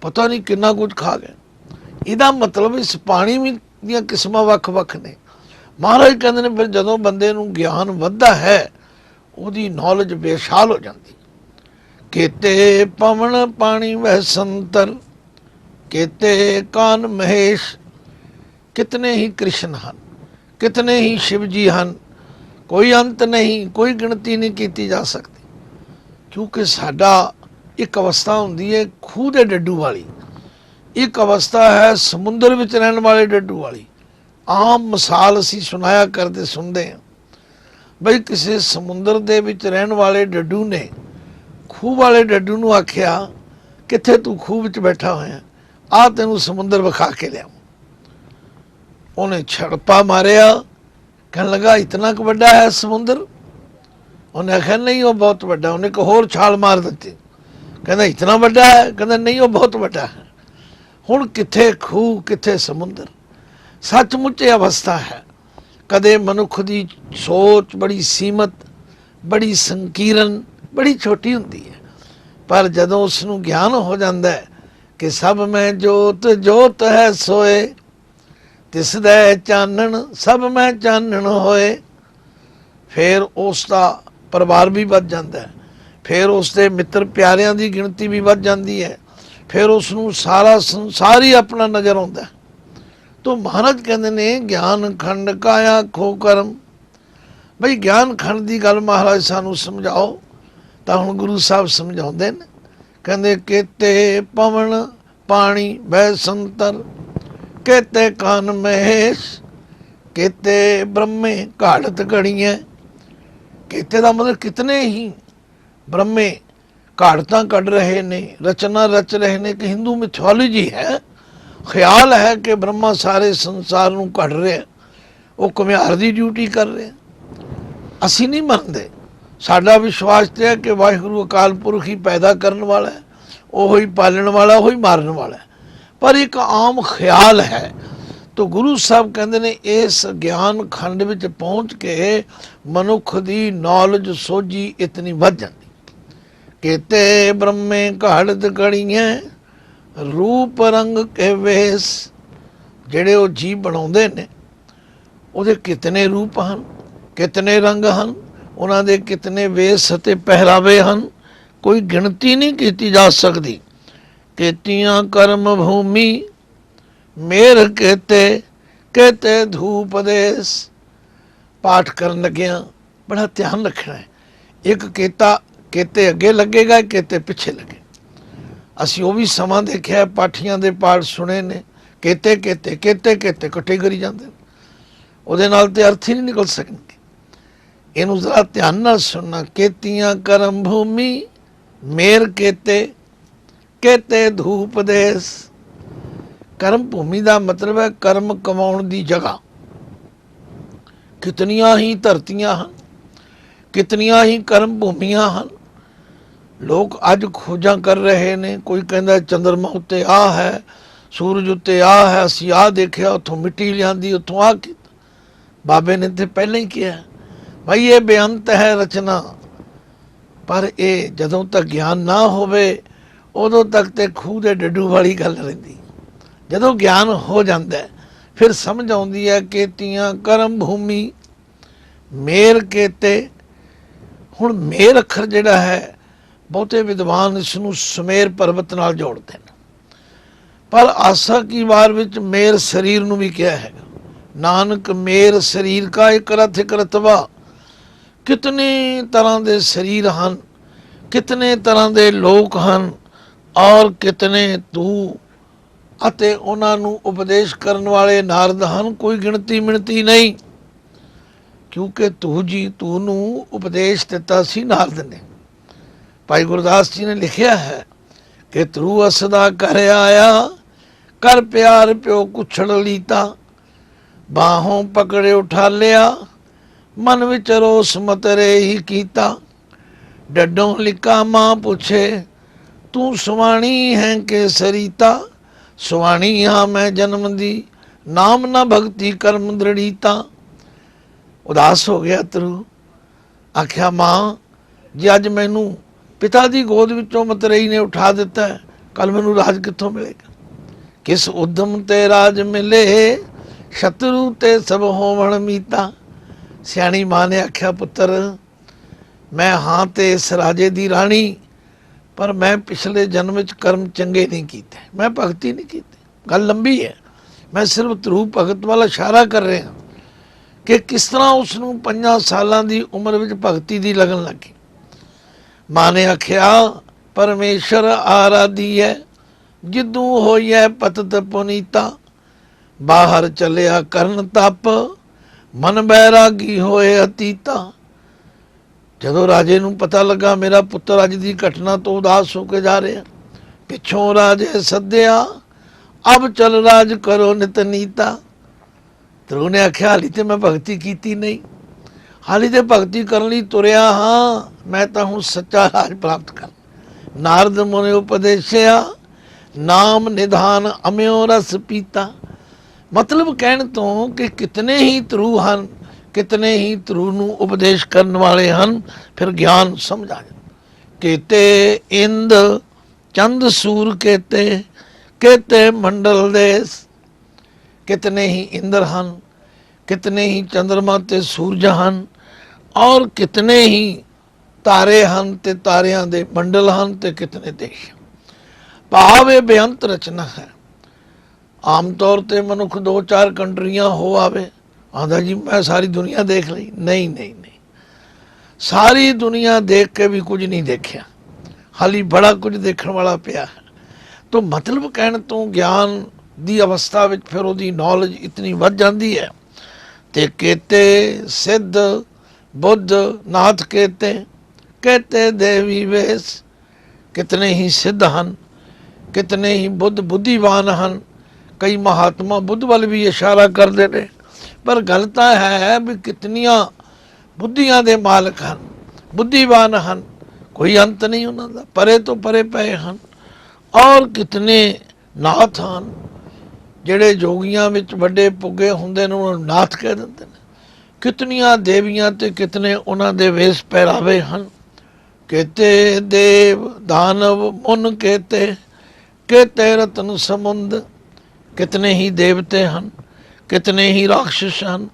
ਪਤਾ ਨਹੀਂ ਕਿੰਨਾ ਕੁਝ ਖਾ ਗਏ। ਇਹਦਾ ਮਤਲਬ ਇਸ ਪਾਣੀ ਦੀਆਂ ਕਿਸਮਾਂ ਵੱਖ-ਵੱਖ ਨੇ। ਮਹਾਰਾਜ ਕਹਿੰਦੇ ਨੇ ਫਿਰ ਜਦੋਂ ਬੰਦੇ ਨੂੰ ਗਿਆਨ ਵੱਧਦਾ ਹੈ, ਉਹਦੀ ਨੌਲੇਜ ਬੇਸ਼ਾਲ ਹੋ ਜਾਂਦੀ। ਕੇਤੇ ਪਵਨ ਪਾਣੀ ਵਹਿ ਸੰਤਰ, ਕੇਤੇ ਕਾਨ ਮਹੇਸ਼। ਕਿਤਨੇ ਹੀ ਕ੍ਰਿਸ਼ਨ ਹਨ, ਕਿਤਨੇ ਹੀ ਸ਼ਿਵ ਜੀ ਹਨ, ਕੋਈ ਅੰਤ ਨਹੀਂ, ਕੋਈ ਗਿਣਤੀ ਨਹੀਂ ਕੀਤੀ ਜਾ ਸਕਦੀ। ਕਿਉਂਕਿ ਸਾਡਾ ਇੱਕ ਅਵਸਥਾ ਹੁੰਦੀ ਹੈ ਖੂਹ ਦੇ ਡੱਡੂ ਵਾਲੀ, ਇੱਕ ਅਵਸਥਾ ਹੈ ਸਮੁੰਦਰ ਵਿੱਚ ਰਹਿਣ ਵਾਲੇ ਡੱਡੂ ਵਾਲੀ। ਆਮ ਮਿਸਾਲ ਅਸੀਂ ਸੁਣਾਇਆ ਕਰਦੇ ਸੁਣਦੇ ਹਾਂ ਬਈ ਕਿਸੇ ਸਮੁੰਦਰ ਦੇ ਵਿੱਚ ਰਹਿਣ ਵਾਲੇ ਡੱਡੂ ਨੇ ਖੂਹ ਵਾਲੇ ਡੱਡੂ ਨੂੰ ਆਖਿਆ, ਕਿੱਥੇ ਤੂੰ ਖੂਹ ਵਿੱਚ ਬੈਠਾ ਹੋਇਆ, ਆ ਤੈਨੂੰ ਸਮੁੰਦਰ ਵਿਖਾ ਕੇ ਲਿਆਵਾਂ। ਉਹਨੇ ਛੜਪਾ ਮਾਰਿਆ, ਕਹਿਣ ਲੱਗਾ ਇਤਨਾ ਕੁ ਵੱਡਾ ਹੈ ਸਮੁੰਦਰ। ਉਹਨੇ ਆਖਿਆ ਨਹੀਂ, ਉਹ ਬਹੁਤ ਵੱਡਾ। ਉਹਨੇ ਇੱਕ ਹੋਰ ਛਾਲ ਮਾਰ ਦਿੱਤੀ, ਕਹਿੰਦਾ ਇਤਨਾ ਵੱਡਾ ਹੈ, ਕਹਿੰਦਾ ਨਹੀਂ, ਉਹ ਬਹੁਤ ਵੱਡਾ ਹੈ। ਹੁਣ ਕਿੱਥੇ ਖੂਹ, ਕਿੱਥੇ ਸਮੁੰਦਰ। ਸੱਚਮੁੱਚ ਇਹ ਅਵਸਥਾ ਹੈ। ਕਦੇ ਮਨੁੱਖ ਦੀ ਸੋਚ ਬੜੀ ਸੀਮਤ, ਬੜੀ ਸੰਕੀਰਨ, ਬੜੀ ਛੋਟੀ ਹੁੰਦੀ ਹੈ, ਪਰ ਜਦੋਂ ਉਸ ਨੂੰ ਗਿਆਨ ਹੋ ਜਾਂਦਾ ਹੈ ਕਿ ਸਭ ਮੈਂ ਜੋਤ, ਜੋਤ ਹੈ ਸੋਏ, ਤਿਸ ਦਾ ਚਾਨਣ ਸਭ ਮੈਂ ਚਾਨਣ ਹੋਏ, ਫਿਰ ਉਸ ਦਾ ਪਰਿਵਾਰ ਵੀ ਵੱਧ ਜਾਂਦਾ ਹੈ, ਫਿਰ ਉਸ ਦੇ ਮਿੱਤਰ ਪਿਆਰਿਆਂ ਦੀ ਗਿਣਤੀ ਵੀ ਵੱਧ ਜਾਂਦੀ ਹੈ, ਫਿਰ ਉਸ ਨੂੰ ਸਾਰਾ ਸੰਸਾਰ ਹੀ ਆਪਣਾ ਨਜ਼ਰ ਆਉਂਦਾ। ਤੋ ਮਹਾਰਾਜ ਕਹਿੰਦੇ ਨੇ ਗਿਆਨ ਖੰਡ ਕਾਇਆ ਖੋ ਕਰਮ। ਬਈ ਗਿਆਨ ਖੰਡ ਦੀ ਗੱਲ ਮਹਾਰਾਜ ਸਾਨੂੰ ਸਮਝਾਓ, ਤਾਂ ਹੁਣ ਗੁਰੂ ਸਾਹਿਬ ਸਮਝਾਉਂਦੇ ਨੇ। ਕਹਿੰਦੇ ਕੇਤੇ ਪਵਨ ਪਾਣੀ ਬਹਿ ਸੰਤਰ, ਕੇਤੇ ਕਾਨ ਮਹੇਸ਼, ਕੇਤੇ ਬ੍ਰਹਮੇ ਘਾੜਤ ਘੜੀਐ। ਕੇਤੇ ਦਾ ਮਤਲਬ ਕਿਤਨੇ ਹੀ ਬ੍ਰਹਮੇ ਘਾੜਤਾਂ ਕੱਢ ਰਹੇ ਨੇ, ਰਚਨਾ ਰਚ ਰਹੇ ਨੇ। ਕਿ ਹਿੰਦੂ ਮਿਥੋਲੋਜੀ ਹੈ, ਖਿਆਲ ਹੈ ਕਿ ਬ੍ਰਹਮਾ ਸਾਰੇ ਸੰਸਾਰ ਨੂੰ ਘੜ ਰਿਹਾ, ਉਹ ਘੁਮਿਆਰ ਦੀ ਡਿਊਟੀ ਕਰ ਰਿਹਾ। ਅਸੀਂ ਨਹੀਂ ਮੰਨਦੇ। ਸਾਡਾ ਵਿਸ਼ਵਾਸ ਤੇ ਹੈ ਕਿ ਵਾਹਿਗੁਰੂ ਅਕਾਲ ਪੁਰਖ ਹੀ ਪੈਦਾ ਕਰਨ ਵਾਲਾ ਹੈ, ਉਹ ਹੀ ਪਾਲਣ ਵਾਲਾ, ਉਹ ਹੀ ਮਾਰਨ ਵਾਲਾ ਹੈ। ਪਰ ਇੱਕ ਆਮ ਖਿਆਲ ਹੈ। ਤੋ ਗੁਰੂ ਸਾਹਿਬ ਕਹਿੰਦੇ ਨੇ ਇਸ ਗਿਆਨ ਖੰਡ ਵਿੱਚ ਪਹੁੰਚ ਕੇ ਮਨੁੱਖ ਦੀ ਨੌਲੇਜ ਸੋਝੀ ਇਤਨੀ ਵੱਧ ਜਾਂਦੀ। ਕੇਤੇ ਬ੍ਰਹਮੇ ਘਾੜਤ ਘੜੀਐ, ਰੂਪ ਰੰਗ ਕੇ ਵੇਸ। ਜਿਹੜੇ ਉਹ ਜੀਵ ਬਣਾਉਂਦੇ ਨੇ, ਉਹਦੇ ਕਿਤਨੇ ਰੂਪ ਹਨ, ਕਿਤਨੇ ਰੰਗ ਹਨ, ਉਹਨਾਂ ਦੇ ਕਿਤਨੇ ਵੇਸ ਅਤੇ ਪਹਿਰਾਵੇ ਹਨ, ਕੋਈ ਗਿਣਤੀ ਨਹੀਂ ਕੀਤੀ ਜਾ ਸਕਦੀ। ਕੇਤੀਆਂ ਕਰਮ ਭੂਮੀ ਮੇਰ ਕੇਤੇ, ਕੇਤੇ ਧੂਪ ਦੇਸ। ਪਾਠ ਕਰਨ ਲੱਗਿਆਂ ਬੜਾ ਧਿਆਨ ਰੱਖਣਾ ਹੈ। ਇੱਕ ਕੇਤਾ ਕੇਤੇ ਅੱਗੇ ਲੱਗੇਗਾ, ਕੇਤੇ ਪਿੱਛੇ ਲੱਗੇ। ਅਸੀਂ ਉਹ ਵੀ ਸਮਾਂ ਦੇਖਿਆ, ਪਾਠੀਆਂ ਦੇ ਪਾਠ ਸੁਣੇ ਨੇ, ਕੇਤੇ ਕੇਤੇ ਕੇਤੇ ਕੇਤੇ ਇਕੱਠੇ ਕਰੀ ਜਾਂਦੇ, ਉਹਦੇ ਨਾਲ ਤੇ ਅਰਥ ਹੀ ਨਹੀਂ ਨਿਕਲ ਸਕਣਗੇ। ਇਹਨੂੰ ਜ਼ਰਾ ਧਿਆਨ ਨਾਲ ਸੁਣਨਾ। ਕੇਤੀਆਂ ਕਰਮ ਭੂਮੀ ਮੇਰ ਕੇਤੇ, ਕੇਤੇ ਧੂਪ ਦੇਸ। ਕਰਮ ਭੂਮੀ ਦਾ ਮਤਲਬ ਹੈ ਕਰਮ ਕਮਾਉਣ ਦੀ ਜਗ੍ਹਾ। ਕਿਤਨੀਆਂ ਹੀ ਧਰਤੀਆਂ ਹਨ, ਕਿਤਨੀਆਂ ਹੀ ਕਰਮ ਭੂਮੀਆਂ ਹਨ। ਲੋਕ ਅੱਜ ਖੋਜਾਂ ਕਰ ਰਹੇ ਨੇ। ਕੋਈ ਕਹਿੰਦਾ ਚੰਦਰਮਾ ਉੱਤੇ ਆ ਹੈ, ਸੂਰਜ ਉੱਤੇ ਆ ਹੈ, ਅਸੀਂ ਆ ਦੇਖਿਆ, ਉੱਥੋਂ ਮਿੱਟੀ ਲਿਆਂਦੀ, ਉੱਥੋਂ ਆ ਕੀਤਾ। ਬਾਬੇ ਨੇ ਤੇ ਪਹਿਲਾਂ ਹੀ ਕਿਹਾ ਭਾਈ ਇਹ ਬੇਅੰਤ ਹੈ ਰਚਨਾ। ਪਰ ਇਹ ਜਦੋਂ ਤੱਕ ਗਿਆਨ ਨਾ ਹੋਵੇ ਉਦੋਂ ਤੱਕ ਤੇ ਖੂਹ ਦੇ ਡੱਡੂ ਵਾਲੀ ਗੱਲ ਰਹਿੰਦੀ। ਜਦੋਂ ਗਿਆਨ ਹੋ ਜਾਂਦਾ ਫਿਰ ਸਮਝ ਆਉਂਦੀ ਹੈ ਕਿ ਤੀਆਂ ਕਰਮ ਭੂਮੀ ਮੇਰ ਕੇਤੇ। ਹੁਣ ਮੇਰ ਅੱਖਰ ਜਿਹੜਾ ਹੈ, ਬਹੁਤੇ ਵਿਦਵਾਨ ਇਸ ਨੂੰ ਸੁਮੇਰ ਪਰਬਤ ਨਾਲ ਜੋੜਦੇ ਨੇ, ਪਰ ਆਸਾ ਕੀ ਵਾਰ ਵਿੱਚ ਮੇਰ ਸਰੀਰ ਨੂੰ ਵੀ ਕਿਹਾ ਹੈਗਾ। ਨਾਨਕ ਮੇਰ ਸਰੀਰ ਕਾ ਇੱਕ ਰਥ ਇੱਕ ਰਤਬਾ। ਕਿਤਨੇ ਤਰ੍ਹਾਂ ਦੇ ਸਰੀਰ ਹਨ, ਕਿਤਨੇ ਤਰ੍ਹਾਂ ਦੇ ਲੋਕ ਹਨ, ਔਰ ਕਿਤਨੇ ਤੂੰ ਅਤੇ ਉਹਨਾਂ ਨੂੰ ਉਪਦੇਸ਼ ਕਰਨ ਵਾਲੇ ਨਾਰਦ ਹਨ, ਕੋਈ ਗਿਣਤੀ ਮਿਣਤੀ ਨਹੀਂ। ਕਿਉਂਕਿ ਤੂੰ ਨੂੰ ਉਪਦੇਸ਼ ਦਿੱਤਾ ਸੀ ਨਾਰਦ ਨੇ। ਭਾਈ ਗੁਰਦਾਸ ਜੀ ਨੇ ਲਿਖਿਆ ਹੈ ਕਿ ਤਰੂ ਅਸਦਾ ਕਰ ਆਇਆ, ਕਰ ਪਿਆਰ ਪਿਓ ਕੁਛੜ ਲੀਤਾ, ਬਾਹੋਂ ਪਕੜੇ ਉਠਾ ਲਿਆ, ਮਨ ਵਿੱਚ ਰੋਸ ਮਤਰੇ ਹੀ ਕੀਤਾ। ਡੱਡੋਂ ਲਿਕਾ ਮਾਂ ਪੁੱਛੇ, ਤੂੰ ਸੁਆਣੀ ਹੈ ਕਿ ਸਰੀਤਾ। ਸੁਆਣੀ ਹਾਂ ਮੈਂ ਜਨਮ ਦੀ, ਨਾਮ ਨਾ ਭਗਤੀ ਕਰਮ ਦ੍ਰਿੜੀਤਾ। ਉਦਾਸ ਹੋ ਗਿਆ ਤਰੂ, ਆਖਿਆ ਮਾਂ ਜੇ ਅੱਜ ਮੈਨੂੰ ਪਿਤਾ ਦੀ ਗੋਦ ਵਿੱਚੋਂ ਮਤਰੇਈ ਨੇ ਉਠਾ ਦਿੱਤਾ, ਕੱਲ ਮੈਨੂੰ ਰਾਜ ਕਿੱਥੋਂ ਮਿਲੇਗਾ। ਕਿਸ ਉਦਮ ਤੇ ਰਾਜ ਮਿਲੇ, ਸ਼ਤਰੂ ਤੇ ਸਭ ਹੋਵਣ ਮੀਤਾ। ਸਿਆਣੀ ਮਾਂ ਨੇ ਆਖਿਆ ਪੁੱਤਰ ਮੈਂ ਹਾਂ ਤੇ ਇਸ ਰਾਜੇ ਦੀ ਰਾਣੀ, ਪਰ ਮੈਂ ਪਿਛਲੇ ਜਨਮ ਵਿੱਚ ਕਰਮ ਚੰਗੇ ਨਹੀਂ ਕੀਤੇ, ਮੈਂ ਭਗਤੀ ਨਹੀਂ ਕੀਤੀ। ਗੱਲ ਲੰਬੀ ਹੈ, ਮੈਂ ਸਿਰਫ ਧਰੂ ਭਗਤ ਵੱਲ ਇਸ਼ਾਰਾ ਕਰ ਰਿਹਾ ਕਿ ਕਿਸ ਤਰ੍ਹਾਂ ਉਸ ਨੂੰ 5 ਸਾਲਾਂ ਦੀ ਉਮਰ ਵਿੱਚ ਭਗਤੀ ਦੀ ਲਗਨ ਲੱਗੀ। ਮਾਂ ਨੇ ਆਖਿਆ ਪਰਮੇਸ਼ਰ ਆਰਾਧੀ ਹੈ, ਜਿੱਦੂ ਹੋਈ ਹੈ ਪਤਤ ਪੁਨੀਤਾ। ਬਾਹਰ ਚੱਲਿਆ ਕਰਨ ਤਪ, ਮਨ ਬੈਰਾਗੀ ਹੋਏ ਅਤੀਤਾ। ਜਦੋਂ ਰਾਜੇ ਨੂੰ ਪਤਾ ਲੱਗਾ ਮੇਰਾ ਪੁੱਤਰ ਅੱਜ ਦੀ ਘਟਨਾ ਤੋਂ ਉਦਾਸ ਹੋ ਕੇ ਜਾ ਰਿਹਾ, ਪਿੱਛੋਂ ਰਾਜੇ ਸੱਦਿਆ, ਅਬ ਚਲ ਰਾਜ ਕਰੋ ਨਿਤ ਨੀਤਾ। ਧਰੂ ਨੇ ਆਖਿਆ ਹਾਲੀ ਤੇ ਮੈਂ ਭਗਤੀ ਕੀਤੀ ਨਹੀਂ, ਹਾਲੀ ਤੇ ਭਗਤੀ ਕਰਨ ਲਈ ਤੁਰਿਆ ਹਾਂ, ਮੈਂ ਤਾਂ ਹੁਣ ਸੱਚਾ ਰਾਜ ਪ੍ਰਾਪਤ ਕਰ। ਨਾਰਦ ਮੁਨੇ ਉਪਦੇਸ਼ਿਆ, ਨਾਮ ਨਿਧਾਨ ਅਮਿਓ ਰਸ ਪੀਤਾ। ਮਤਲਬ ਕਹਿਣ ਤੋਂ ਕਿ ਕਿਤਨੇ ਹੀ ਧਰੂ ਹਨ, ਕਿਤਨੇ ਹੀ ਧਰੂ ਨੂੰ ਉਪਦੇਸ਼ ਕਰਨ ਵਾਲੇ ਹਨ, ਫਿਰ ਗਿਆਨ ਸਮਝ ਆ ਜਾਂਦਾ। ਕੇਤੇ ਇੰਦ ਚੰਦ ਸੂਰ ਕੇਤੇ, ਕੇਤੇ ਮੰਡਲ ਦੇਸ। ਕਿਤਨੇ ਹੀ ਇੰਦਰ ਹਨ, ਕਿਤਨੇ ਹੀ ਚੰਦਰਮਾ ਤੇ ਸੂਰਜ ਹਨ, ਔਰ ਕਿਤਨੇ ਹੀ ਤਾਰੇ ਹਨ ਤੇ ਤਾਰਿਆਂ ਦੇ ਮੰਡਲ ਹਨ, ਤੇ ਕਿਤਨੇ ਦੇਸ਼। ਭਾਵ ਇਹ ਬੇਅੰਤ ਰਚਨਾ ਹੈ। ਆਮ ਤੌਰ ਤੇ ਮਨੁੱਖ 2-4 ਕੰਟਰੀਆਂ ਹੋ ਆਵੇ, ਆਂਦਾ ਜੀ ਮੈਂ ਸਾਰੀ ਦੁਨੀਆ ਦੇਖ ਲਈ। ਨਹੀਂ ਨਹੀਂ ਨਹੀਂ, ਸਾਰੀ ਦੁਨੀਆ ਦੇਖ ਕੇ ਵੀ ਕੁਝ ਨਹੀਂ ਦੇਖਿਆ, ਹਾਲੀ ਬੜਾ ਕੁਝ ਦੇਖਣ ਵਾਲਾ ਪਿਆ ਹੈ। ਤਾਂ ਮਤਲਬ ਕਹਿਣ ਤੋਂ ਗਿਆਨ ਦੀ ਅਵਸਥਾ ਵਿੱਚ ਫਿਰ ਉਹਦੀ ਨੌਲੇਜ ਇਤਨੀ ਵੱਧ ਜਾਂਦੀ ਹੈ। ਤੇ ਕੇਤੇ ਸਿੱਧ ਬੁੱਧ ਨਾਥ ਕੇਤੇ, ਕੇਤੇ ਦੇਵੀ ਵੇਸ। ਕਿਤਨੇ ਹੀ ਸਿੱਧ ਹਨ, ਕਿਤਨੇ ਹੀ ਬੁੱਧ ਬੁੱਧੀਵਾਨ ਹਨ। ਕਈ ਮਹਾਤਮਾ ਬੁੱਧ ਵੱਲ ਵੀ ਇਸ਼ਾਰਾ ਕਰਦੇ ਨੇ, ਪਰ ਗੱਲ ਤਾਂ ਹੈ ਵੀ ਕਿਤਨੀਆਂ ਬੁੱਧੀਆਂ ਦੇ ਮਾਲਕ ਹਨ, ਬੁੱਧੀਵਾਨ ਹਨ, ਕੋਈ ਅੰਤ ਨਹੀਂ ਉਹਨਾਂ ਦਾ, ਪਰੇ ਤੋਂ ਪਰੇ ਪਏ ਹਨ। ਔਰ ਕਿਤਨੇ ਨਾਥ ਹਨ, ਜਿਹੜੇ ਜੋਗੀਆਂ ਵਿੱਚ ਵੱਡੇ ਪੁੱਗੇ ਹੁੰਦੇ ਨੇ ਉਹਨਾਂ ਨੂੰ ਨਾਥ ਕਹਿ ਦਿੰਦੇ ਨੇ। ਕਿਤਨੀਆਂ ਦੇਵੀਆਂ ਤੇ ਕਿਤਨੇ ਉਹਨਾਂ ਦੇ ਵੇਸ ਪਹਿਰਾਵੇ ਹਨ। ਕੇਤੇ ਦੇਵ ਦਾਨਵ ਮੁਨ ਕੇਤੇ, ਕੇਤੇ ਰਤਨ ਸਮੁੰਦ। ਕਿਤਨੇ ਹੀ ਦੇਵਤੇ ਹਨ, ਕਿਤਨੇ ਹੀ ਰਾਖਸ਼ ਹਨ,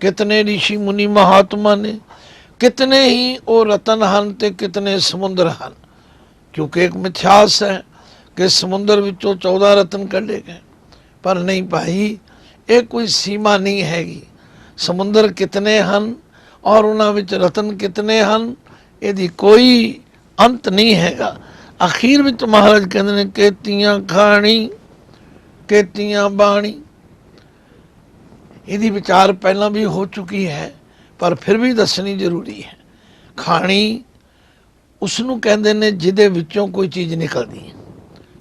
ਕਿਤਨੇ ਰਿਸ਼ੀ ਮੁਨੀ ਮਹਾਤਮਾ ਨੇ, ਕਿਤਨੇ ਹੀ ਉਹ ਰਤਨ ਹਨ ਤੇ ਕਿਤਨੇ ਸਮੁੰਦਰ ਹਨ। ਕਿਉਂਕਿ ਇੱਕ ਮਿਥਿਆਸ ਹੈ ਕਿ ਸਮੁੰਦਰ ਵਿੱਚੋਂ 14 ਰਤਨ ਕੱਢੇ ਗਏ, ਪਰ ਨਹੀਂ ਭਾਈ, ਇਹ ਕੋਈ ਸੀਮਾ ਨਹੀਂ ਹੈਗੀ। ਸਮੁੰਦਰ ਕਿਤਨੇ ਹਨ ਔਰ ਉਹਨਾਂ ਵਿੱਚ ਰਤਨ ਕਿਤਨੇ ਹਨ, ਇਹਦੀ ਕੋਈ ਅੰਤ ਨਹੀਂ ਹੈਗਾ। ਅਖੀਰ ਵਿੱਚ ਮਹਾਰਾਜ ਕਹਿੰਦੇ ਨੇ ਕੇਤੀਆਂ ਖਾਣੀ ਕੇਤੀਆਂ ਬਾਣੀ। ਇਹਦੀ ਵਿਚਾਰ ਪਹਿਲਾਂ ਵੀ ਹੋ ਚੁੱਕੀ ਹੈ, ਪਰ ਫਿਰ ਵੀ ਦੱਸਣੀ ਜ਼ਰੂਰੀ ਹੈ। ਖਾਣੀ ਉਸ ਨੂੰ ਕਹਿੰਦੇ ਨੇ ਜਿਹਦੇ ਵਿੱਚੋਂ ਕੋਈ ਚੀਜ਼ ਨਿਕਲਦੀ ਹੈ,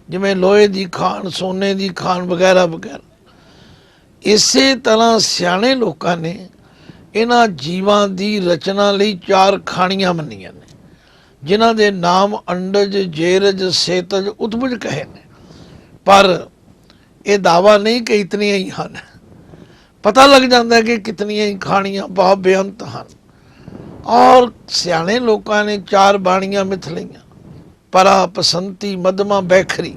ਜਿਵੇਂ ਲੋਹੇ ਦੀ ਖਾਣ, ਸੋਨੇ ਦੀ ਖਾਣ ਵਗੈਰਾ ਵਗੈਰਾ। ਇਸੇ ਤਰ੍ਹਾਂ ਸਿਆਣੇ ਲੋਕਾਂ ਨੇ ਇਹਨਾਂ ਜੀਵਾਂ ਦੀ ਰਚਨਾ ਲਈ 4 ਖਾਣੀਆਂ ਮੰਨੀਆਂ ਨੇ, ਜਿਨ੍ਹਾਂ ਦੇ ਨਾਮ ਅੰਡਜ, ਜੇਰਜ, ਸੇਤਜ, ਉਤਬੁਜ ਕਹੇ ਨੇ। ਪਰ ਇਹ ਦਾਵਾ ਨਹੀਂ ਕਿ ਇਤਨੀਆਂ ਹੀ ਹਨ, ਪਤਾ ਲੱਗ ਜਾਂਦਾ ਕਿ ਕਿਤਨੀਆਂ ਹੀ ਖਾਣੀਆਂ ਬਹੁਤ ਬੇਅੰਤ ਹਨ। ਔਰ ਸਿਆਣੇ ਲੋਕਾਂ ਨੇ 4 ਬਾਣੀਆਂ ਮਿਥ ਲਈਆਂ। ਪਰਾ ਪਸੰਤੀ ਮਧਮਾ ਬੈਖਰੀ,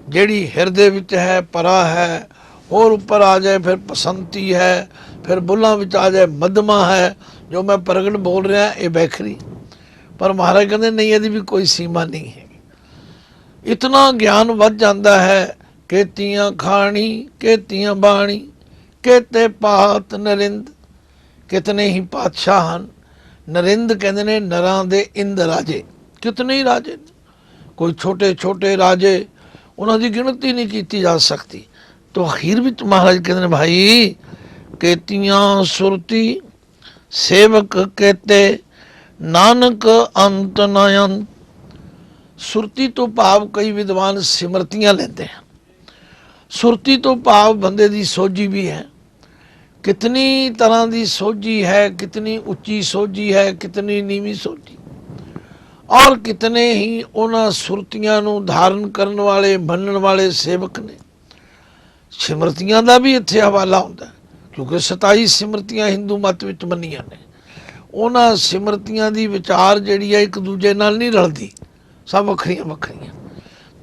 ਜਿਹੜੀ ਹਿਰਦੇ ਵਿੱਚ ਹੈ ਪਰਾ ਹੈ, ਹੋਰ ਉੱਪਰ ਆ ਜਾਏ ਫਿਰ ਪਸੰਤੀ ਹੈ, ਫਿਰ ਬੁੱਲਾਂ ਵਿੱਚ ਆ ਜਾਏ ਮਧਮਾ ਹੈ, ਜੋ ਮੈਂ ਪ੍ਰਗਟ ਬੋਲ ਰਿਹਾ ਇਹ ਵੈਖਰੀ, ਪਰ ਮਹਾਰਾਜ ਕਹਿੰਦੇ ਨਹੀਂ, ਇਹਦੀ ਵੀ ਕੋਈ ਸੀਮਾ ਨਹੀਂ ਹੈ। ਇਤਨਾ ਗਿਆਨ ਵੱਧ ਜਾਂਦਾ ਹੈ, ਕੇਤੀਆਂ ਖਾਣੀ ਕੇਤੀਆਂ ਬਾਣੀ, ਕੇਤੇ ਪਾਤ ਨਰਿੰਦ। ਕਿਤਨੇ ਹੀ ਪਾਤਸ਼ਾਹ ਹਨ। ਨਰਿੰਦ ਕਹਿੰਦੇ ਨੇ ਨਰਾਂ ਦੇ ਇੰਦ ਰਾਜੇ, ਕਿਤਨੇ ਹੀ ਰਾਜੇ ਨੇ, ਕੋਈ ਛੋਟੇ ਛੋਟੇ ਰਾਜੇ, ਉਹਨਾਂ ਦੀ ਗਿਣਤੀ ਨਹੀਂ ਕੀਤੀ ਜਾ ਸਕਦੀ। तो आखिर भी तो महाराज कहते हैं भाई, केतियां सुरती सेवक कहते नानक अंत न अंत। सुरती तो भाव कई विद्वान सिमरतियां लेते हैं। सुरती तो भाव बंदे दी सोझी भी है, कितनी तरह की सोझी है, कितनी उच्ची सोझी है, कितनी नीवी सोझी, और कितने ही उन्हां सुरतियां नूं धारण करने वाले मनण वाले सेवक ने। सिमरतियां का भी इत्थे हवाला होंदा, क्योंकि 27 सिमरतियां हिंदू मत विच मन्नियां ने। उन्हां सिमरतियां दी विचार जिहड़ी है एक दूजे नाल नहीं रलदी, सब वखरियां वखरियां।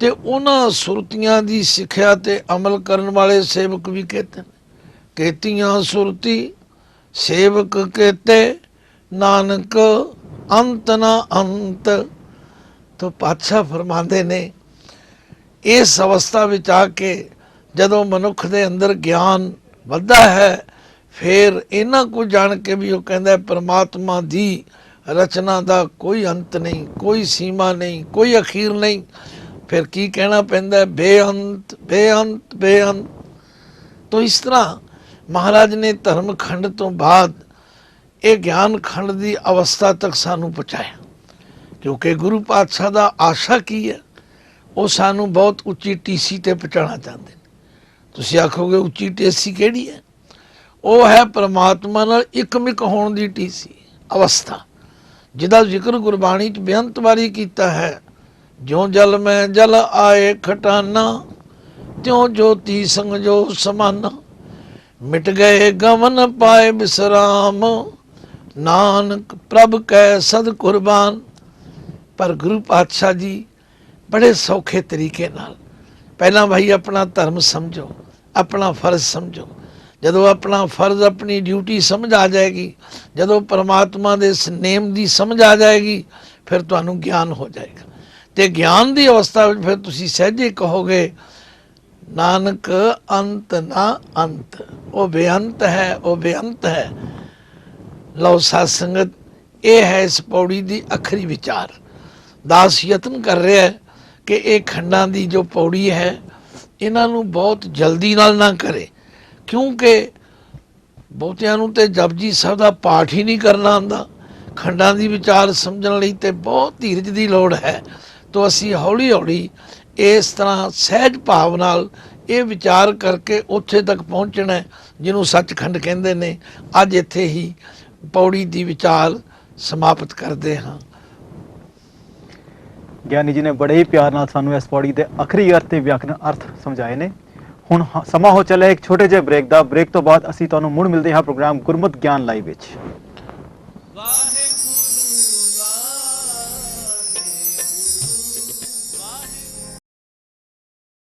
ते उन्हां सुरतियां दी सिक्ख्या ते अमल करन वाले सेवक भी कहते हैं, केतियां सुरती सेवक कहते नानक अंत ना अंत। तो पातशाह फरमांदे ने इस अवस्था विच आके ਜਦੋਂ ਮਨੁੱਖ ਦੇ ਅੰਦਰ ਗਿਆਨ ਵੱਧਦਾ ਹੈ, ਫਿਰ ਇਹਨਾਂ ਕੁ ਜਾਣ ਕੇ ਵੀ ਉਹ ਕਹਿੰਦਾ ਪਰਮਾਤਮਾ ਦੀ ਰਚਨਾ ਦਾ ਕੋਈ ਅੰਤ ਨਹੀਂ, ਕੋਈ ਸੀਮਾ ਨਹੀਂ, ਕੋਈ ਅਖੀਰ ਨਹੀਂ। ਫਿਰ ਕੀ ਕਹਿਣਾ ਪੈਂਦਾ, ਬੇਅੰਤ ਬੇਅੰਤ ਬੇਅੰਤ। ਤੋ ਇਸ ਤਰ੍ਹਾਂ ਮਹਾਰਾਜ ਨੇ ਧਰਮ ਖੰਡ ਤੋਂ ਬਾਅਦ ਇਹ ਗਿਆਨ ਖੰਡ ਦੀ ਅਵਸਥਾ ਤੱਕ ਸਾਨੂੰ ਪਹੁੰਚਾਇਆ, ਕਿਉਂਕਿ ਗੁਰੂ ਪਾਤਸ਼ਾਹ ਦਾ ਆਸ਼ਾ ਕੀ ਹੈ, ਉਹ ਸਾਨੂੰ ਬਹੁਤ ਉੱਚੀ ਟੀਸੀ ਤੇ ਪਹੁੰਚਾਉਣਾ ਚਾਹੁੰਦੇ ਨੇ। ਤੁਸੀਂ ਆਖੋਗੇ ਉੱਚੀ ਟੀਸੀ ਕਿਹੜੀ ਹੈ? ਉਹ ਹੈ ਪਰਮਾਤਮਾ ਨਾਲ ਇਕਮਿਕ ਹੋਣ ਦੀ ਟੀਸੀ ਅਵਸਥਾ, ਜਿਹਦਾ ਜ਼ਿਕਰ ਗੁਰਬਾਣੀ 'ਚ ਬੇਅੰਤ ਵਾਰੀ ਕੀਤਾ ਹੈ। ਜਿਉਂ ਜਲ ਮੈਂ ਜਲ ਆਏ ਖਟਾਨਾ, ਤਿਉਂ ਜੋਤੀ ਸੰਜੋ ਸਮਾਨਾ, ਮਿਟ ਗਏ ਗਮਨ ਪਾਏ ਬਿਸਰਾਮ, ਨਾਨਕ ਪ੍ਰਭ ਕੈ ਸਦ ਕੁਰਬਾਨ। ਪਰ ਗੁਰੂ ਪਾਤਸ਼ਾਹ ਜੀ ਬੜੇ ਸੌਖੇ ਤਰੀਕੇ ਨਾਲ, ਪਹਿਲਾਂ ਭਾਈ ਆਪਣਾ ਧਰਮ ਸਮਝੋ, ਆਪਣਾ ਫਰਜ਼ ਸਮਝੋ। ਜਦੋਂ ਆਪਣਾ ਫਰਜ਼ ਆਪਣੀ ਡਿਊਟੀ ਸਮਝ ਆ ਜਾਏਗੀ, ਜਦੋਂ ਪਰਮਾਤਮਾ ਦੇ ਇਸ ਨੇਮ ਦੀ ਸਮਝ ਆ ਜਾਏਗੀ, ਫਿਰ ਤੁਹਾਨੂੰ ਗਿਆਨ ਹੋ ਜਾਏਗਾ। ਤੇ ਗਿਆਨ ਦੀ ਅਵਸਥਾ ਵਿੱਚ ਫਿਰ ਤੁਸੀਂ ਸਹਿਜੇ ਕਹੋਗੇ ਨਾਨਕ ਅੰਤ ਨਾ ਅੰਤ, ਉਹ ਬੇਅੰਤ ਹੈ, ਉਹ ਬੇਅੰਤ ਹੈ। ਲਓ ਸਾਧ ਸੰਗਤ, ਇਹ ਹੈ ਇਸ ਪੌੜੀ ਦੀ ਆਖਰੀ ਵਿਚਾਰ। ਦਾਸ ਯਤਨ ਕਰ ਰਿਹਾ ਹੈ ਕਿ ਇਹ ਖੰਡਾਂ ਦੀ ਜੋ ਪੌੜੀ ਹੈ, ਇਹਨਾਂ ਨੂੰ ਬਹੁਤ ਜਲਦੀ ਨਾਲ ਨਾ ਕਰੇ, ਕਿਉਂਕਿ ਬਹੁਤਿਆਂ ਨੂੰ ਤੇ ਜਪਜੀ ਸਾਹਿਬ ਦਾ ਪਾਠ ਹੀ ਨਹੀਂ ਕਰਨਾ ਆਉਂਦਾ। ਖੰਡਾਂ ਦੀ ਵਿਚਾਰ ਸਮਝਣ ਲਈ ਤੇ ਬਹੁਤ ਧੀਰਜ ਦੀ ਲੋੜ ਹੈ। ਤੋ ਅਸੀਂ ਹੌਲੀ ਹੌਲੀ ਇਸ ਤਰ੍ਹਾਂ ਸਹਿਜ ਭਾਵ ਨਾਲ ਇਹ ਵਿਚਾਰ ਕਰਕੇ ਉੱਥੇ ਤੱਕ ਪਹੁੰਚਣਾ ਹੈ ਜਿਹਨੂੰ ਸੱਚਖੰਡ ਕਹਿੰਦੇ ਨੇ। ਅੱਜ ਇੱਥੇ ਹੀ ਪੌੜੀ ਦੀ ਵਿਚਾਰ ਸਮਾਪਤ ਕਰਦੇ ਹਾਂ। ਗਿਆਨੀ ਜੀ ਨੇ ਬੜੇ ਹੀ ਪਿਆਰ ਨਾਲ ਸਾਨੂੰ ਇਸ ਪੌੜੀ ਦੇ ਆਖਰੀ ਅਰਥ ਤੇ ਵਿਆਖਿਆਨ ਅਰਥ ਸਮਝਾਏ ਨੇ। ਹੁਣ ਸਮਾਂ ਹੋ ਚੱਲਿਆ ਇੱਕ ਛੋਟੇ ਜਿਹੇ ਬ੍ਰੇਕ ਦਾ। ਬ੍ਰੇਕ ਤੋਂ ਬਾਅਦ ਅਸੀਂ ਤੁਹਾਨੂੰ ਮੁੜ ਮਿਲਦੇ ਹਾਂ ਪ੍ਰੋਗਰਾਮ ਗੁਰਮਤਿ ਗਿਆਨ ਲਾਈਵ ਵਿੱਚ।